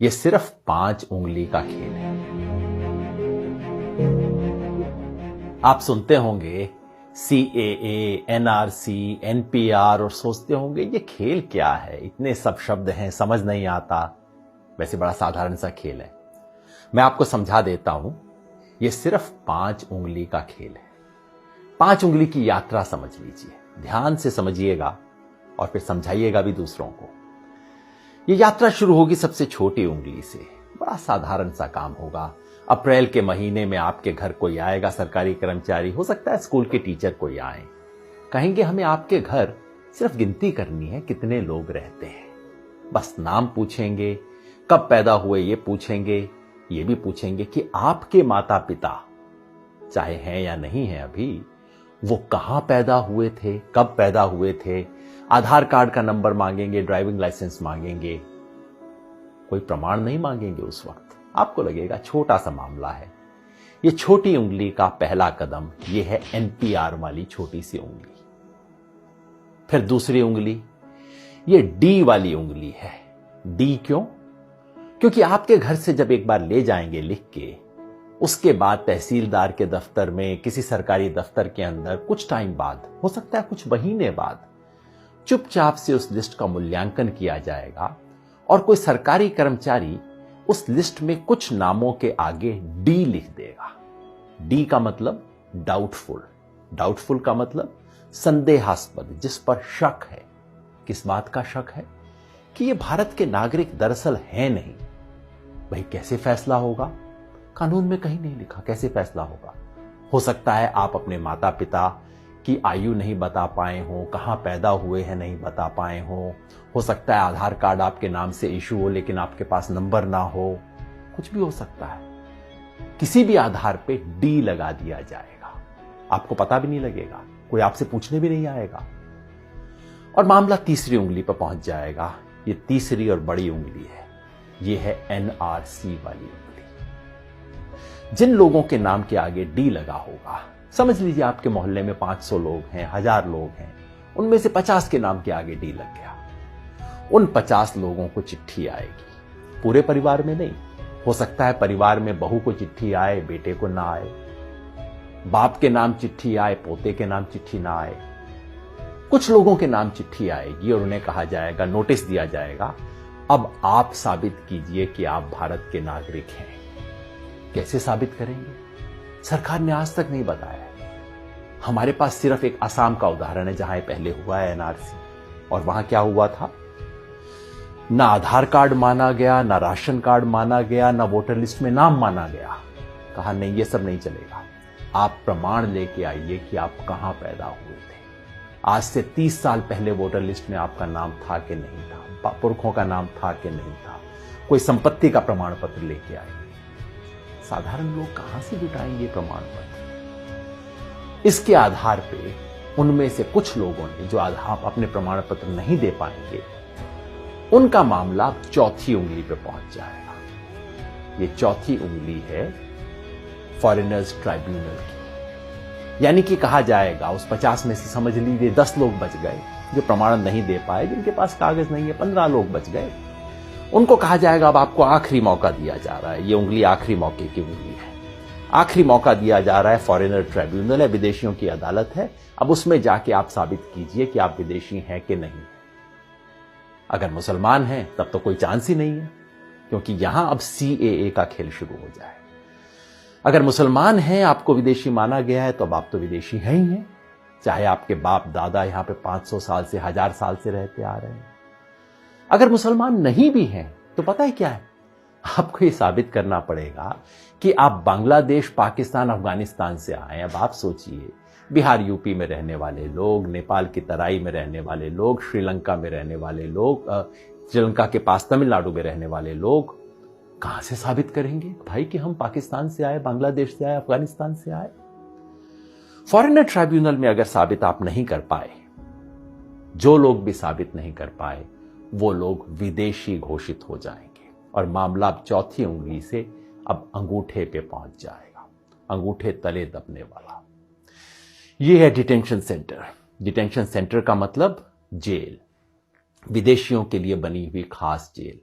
ये सिर्फ 5 उंगली का खेल है। आप सुनते होंगे CAA, NRC, NPR और सोचते होंगे ये खेल क्या है, इतने सब शब्द हैं, समझ नहीं आता। वैसे बड़ा साधारण सा खेल है। मैं आपको समझा देता हूं। ये सिर्फ 5 उंगली का खेल है। 5 उंगली की यात्रा समझ लीजिए, ध्यान से समझिएगा और फिर समझाइएगा भी दूसरों को। ये यात्रा शुरू होगी सबसे छोटी उंगली से। बड़ा साधारण सा काम होगा। अप्रैल के महीने में आपके घर कोई आएगा, सरकारी कर्मचारी, हो सकता है स्कूल के टीचर कोई आए, कहेंगे हमें आपके घर सिर्फ गिनती करनी है कितने लोग रहते हैं। बस नाम पूछेंगे, कब पैदा हुए ये पूछेंगे, ये भी पूछेंगे कि आपके माता पिता चाहे हैं या नहीं है अभी, वो कहां पैदा हुए थे, कब पैदा हुए थे। आधार कार्ड का नंबर मांगेंगे, ड्राइविंग लाइसेंस मांगेंगे, कोई प्रमाण नहीं मांगेंगे। उस वक्त आपको लगेगा छोटा सा मामला है। ये छोटी उंगली का पहला कदम ये है NPR वाली छोटी सी उंगली। फिर दूसरी उंगली ये D वाली उंगली है। D क्यों? क्योंकि आपके घर से जब एक बार ले जाएंगे लिख के, उसके बाद तहसीलदार के दफ्तर में, किसी सरकारी दफ्तर के अंदर कुछ टाइम बाद, हो सकता है कुछ महीने बाद, चुपचाप से उस लिस्ट का मूल्यांकन किया जाएगा और कोई सरकारी कर्मचारी उस लिस्ट में कुछ नामों के आगे D लिख देगा। D का मतलब डाउटफुल। डाउटफुल का मतलब संदेहास्पद, जिस पर शक है। किस बात का शक है? कि ये भारत के नागरिक दरअसल हैं नहीं। भाई कैसे फैसला होगा? कानून में कहीं नहीं लिखा कैसे फैसला होगा। हो सकता है आप अपने माता पिता की आयु नहीं बता पाए हो, कहां पैदा हुए हैं नहीं बता पाए हो सकता है आधार कार्ड आपके नाम से इशू हो लेकिन आपके पास नंबर ना हो, कुछ भी हो सकता है। किसी भी आधार पे D लगा दिया जाएगा, आपको पता भी नहीं लगेगा, कोई आपसे पूछने भी नहीं आएगा और मामला तीसरी उंगली पर पहुंच जाएगा। ये तीसरी और बड़ी उंगली है, ये है NRC वाली उंगली। जिन लोगों के नाम के आगे D लगा होगा, समझ लीजिए आपके मोहल्ले में 500 लोग हैं, 1000 लोग हैं, उनमें से 50 के नाम के आगे D लग गया। उन 50 लोगों को चिट्ठी आएगी, पूरे परिवार में नहीं। हो सकता है परिवार में बहू को चिट्ठी आए, बेटे को ना आए, बाप के नाम चिट्ठी आए, पोते के नाम चिट्ठी ना आए। कुछ लोगों के नाम चिट्ठी आएगी और उन्हें कहा जाएगा, नोटिस दिया जाएगा, अब आप साबित कीजिए कि आप भारत के नागरिक हैं। कैसे साबित करेंगे? सरकार ने आज तक नहीं बताया। हमारे पास सिर्फ एक असम का उदाहरण है जहां पहले हुआ है NRC, और वहां क्या हुआ था? ना आधार कार्ड माना गया, ना राशन कार्ड माना गया, ना वोटर लिस्ट में नाम माना गया। कहा नहीं, ये सब नहीं चलेगा, आप प्रमाण लेके आइए कि आप कहां पैदा हुए थे। आज से 30 साल पहले वोटर लिस्ट में आपका नाम था कि नहीं था, पुरखों का नाम था कि नहीं था, कोई संपत्ति का प्रमाण पत्र लेके आइए। साधारण लोग कहां से जुटाएंगे प्रमाण पत्र? इसके आधार पे उनमें से कुछ लोगों ने जो आधार अपने प्रमाण पत्र नहीं दे पाएंगे, उनका मामला चौथी उंगली पे पहुंच जाएगा। ये चौथी उंगली है फॉरेनर्स ट्राइब्यूनल की। यानी कि कहा जाएगा उस 50 में से समझ लीजिए 10 लोग बच गए जो प्रमाण नहीं दे पाए, जिनके पास कागज नहीं है, 15 लोग बच गए। उनको कहा जाएगा अब आपको आखिरी मौका दिया जा रहा है। ये उंगली आखिरी मौके की उंगली है। आखिरी मौका दिया जा रहा है, फॉरेनर ट्राइब्यूनल है, विदेशियों की अदालत है। अब उसमें जाके आप साबित कीजिए कि आप विदेशी हैं कि नहीं। अगर मुसलमान हैं तब तो कोई चांस ही नहीं है, क्योंकि यहां अब CAA का खेल शुरू हो जाए। अगर मुसलमान हैं, आपको विदेशी माना गया है, तो अब आप तो विदेशी हैं ही हैं, चाहे आपके बाप दादा यहां पे 500 साल से, 1000 साल से रहते आ रहे हैं। अगर मुसलमान नहीं भी हैं तो पता है क्या है, आपको ये साबित करना पड़ेगा कि आप बांग्लादेश, पाकिस्तान, अफगानिस्तान से आए। अब आप सोचिए, बिहार यूपी में रहने वाले लोग, नेपाल की तराई में रहने वाले लोग, श्रीलंका में रहने वाले लोग, श्रीलंका के पास तमिलनाडु में रहने वाले लोग कहां से साबित करेंगे भाई कि हम पाकिस्तान से आए, बांग्लादेश से आए, अफगानिस्तान से आए? फॉरेनर ट्राइब्यूनल में अगर साबित आप नहीं कर पाए, जो लोग भी साबित नहीं कर पाए, वो लोग विदेशी घोषित हो जाएंगे और मामला अब चौथी उंगली से अब अंगूठे पे पहुंच जाएगा, अंगूठे तले दबने वाला। ये है डिटेंशन सेंटर। डिटेंशन सेंटर का मतलब जेल, विदेशियों के लिए बनी हुई खास जेल।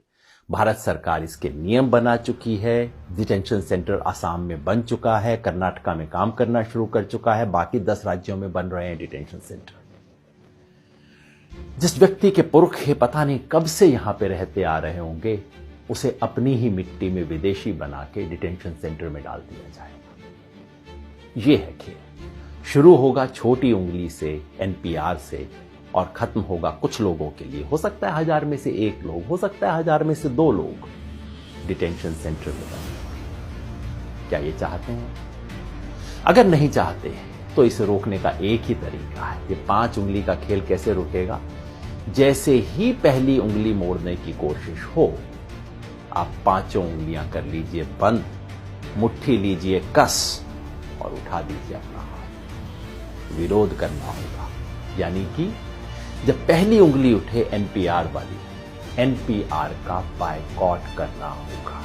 भारत सरकार इसके नियम बना चुकी है। डिटेंशन सेंटर आसाम में बन चुका है, कर्नाटका में काम करना शुरू कर चुका है, बाकी 10 राज्यों में बन रहे हैं डिटेंशन सेंटर। जिस व्यक्ति के पुरखे पता नहीं कब से यहां पे रहते आ रहे होंगे, उसे अपनी ही मिट्टी में विदेशी बना के डिटेंशन सेंटर में डाल दिया जाएगा। यह है खेल। शुरू होगा छोटी उंगली से, एनपीआर से, और खत्म होगा कुछ लोगों के लिए। हो सकता है 1000 में से 1 लोग, हो सकता है 1000 में से 2 लोग डिटेंशन सेंटर में बने। क्या ये चाहते हैं? अगर नहीं चाहते तो इसे रोकने का एक ही तरीका है। ये 5 उंगली का खेल कैसे रुकेगा? जैसे ही पहली उंगली मोड़ने की कोशिश हो, आप 5 उंगलियां कर लीजिए बंद, मुट्ठी लीजिए कस और उठा दीजिए अपना हाथ। विरोध करना होगा, यानी कि जब पहली उंगली उठे एनपीआर वाली, एनपीआर का बायकॉट करना होगा।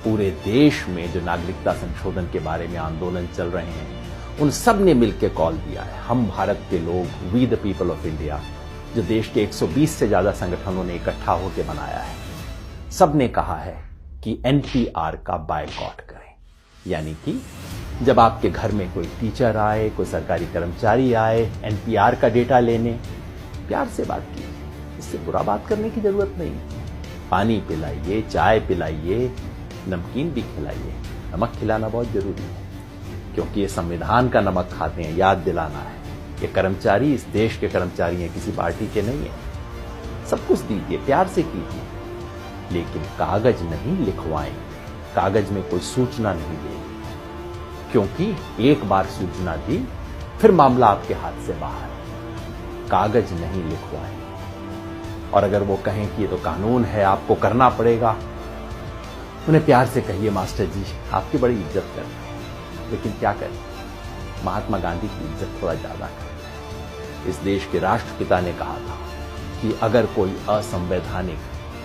पूरे देश में जो नागरिकता संशोधन के बारे में आंदोलन चल रहे हैं, उन सब ने मिलकर कॉल दिया है। हम भारत के लोग, we the people of India, जो देश के 120 से ज्यादा संगठनों ने इकट्ठा होकर बनाया है, सब ने कहा है कि एनपीआर का बायकॉट करें। यानी कि जब आपके घर में कोई टीचर आए, कोई सरकारी कर्मचारी आए एनपीआर का डेटा लेने, प्यार से बात कीजिए। इससे बुरा बात करने की जरूरत नहीं। पानी पिलाइए, चाय पिलाइए, नमकीन भी खिलाइए। नमक खिलाना बहुत जरूरी है, क्योंकि ये संविधान का नमक खाते हैं, याद दिलाना है। ये कर्मचारी इस देश के कर्मचारी हैं, किसी पार्टी के नहीं है। सब कुछ दीजिए, प्यार से कीजिए, लेकिन कागज नहीं लिखवाएं। कागज में कोई सूचना नहीं देगी, क्योंकि एक बार सूचना दी फिर मामला आपके हाथ से बाहर है। कागज नहीं लिखवाएं। और अगर वो कहें कि ये तो कानून है, आपको करना पड़ेगा, उन्हें प्यार से कहिए, मास्टर जी आपकी बड़ी इज्जत करते हैं, लेकिन क्या करें, महात्मा गांधी की इज्जत थोड़ा ज्यादा करते। इस देश के राष्ट्रपिता ने कहा था कि अगर कोई असंवैधानिक,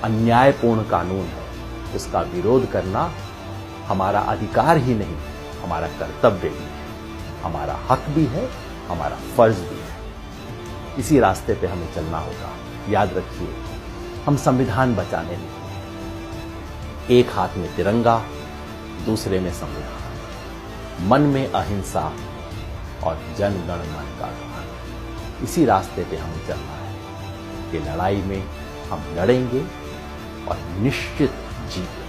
अन्यायपूर्ण कानून है, उसका विरोध करना हमारा अधिकार ही नहीं, हमारा कर्तव्य भी है, हमारा हक भी है, हमारा फर्ज भी है। इसी रास्ते पे हमें चलना होगा। याद रखिए, हम संविधान बचाने नहीं, एक हाथ में तिरंगा, दूसरे में संविधान, मन में अहिंसा और जन गण मन का गान। इसी रास्ते पे हमें चलना है। ये लड़ाई में हम लड़ेंगे और निश्चित जीतेंगे।